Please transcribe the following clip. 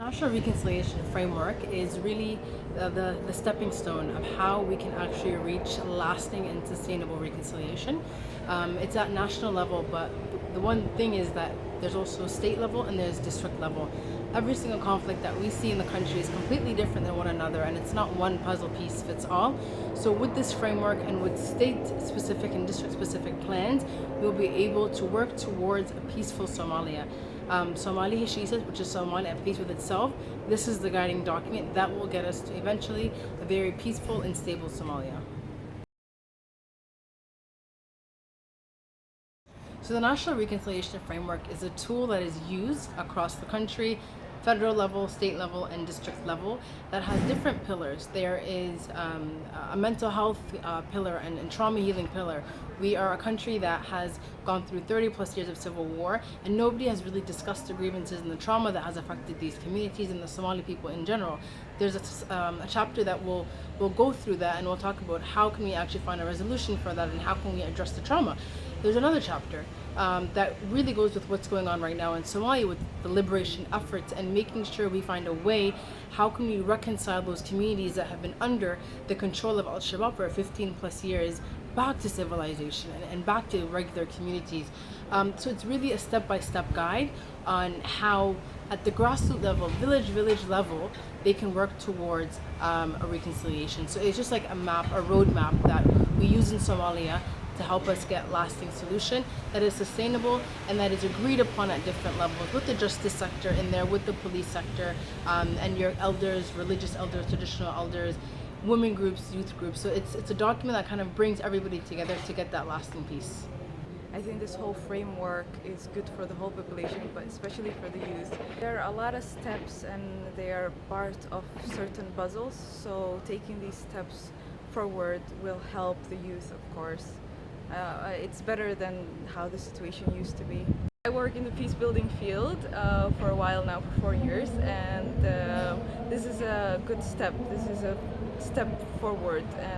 National reconciliation framework is really the stepping stone of how we can actually reach lasting and sustainable reconciliation. It's at national level, but the one thing is that there's also state level and there's district level. Every single conflict that we see in the country is completely different than one another, and it's not one puzzle piece fits all. So with this framework and with state-specific and district-specific plans, we'll be able to work towards a peaceful Somalia. Somali, she says, which is Somalia at peace with itself. This is the guiding document that will get us to eventually a very peaceful and stable Somalia. So the National Reconciliation Framework is a tool that is used across the country, federal level, state level, and district level, that has different pillars. There is a mental health pillar and trauma healing pillar. We are a country that has gone through 30 plus years of civil war, and nobody has really discussed the grievances and the trauma that has affected these communities and the Somali people in general. There's a chapter that will go through that, and we'll talk about how can we actually find a resolution for that and how can we address the trauma. There's another chapter that really goes with what's going on right now in Somalia with the liberation efforts and making sure we find a way, how can we reconcile those communities that have been under the control of Al-Shabaab for 15 plus years back to civilization and back to regular communities. So it's really a step-by-step guide on how at the grassroots level, village level, they can work towards a reconciliation. So it's just like a map, a roadmap that we use in Somalia to help us get lasting solution that is sustainable and that is agreed upon at different levels with the justice sector in there, with the police sector, and your elders, religious elders, traditional elders, women groups, youth groups. So it's a document that kind of brings everybody together to get that lasting peace. I think this whole framework is good for the whole population, but especially for the youth. There are a lot of steps and they are part of certain puzzles, so taking these steps forward will help the youth, of course. It's better than how the situation used to be. I work in the peace building field for a while now, for 4 years, and this is a good step. This is a step forward. And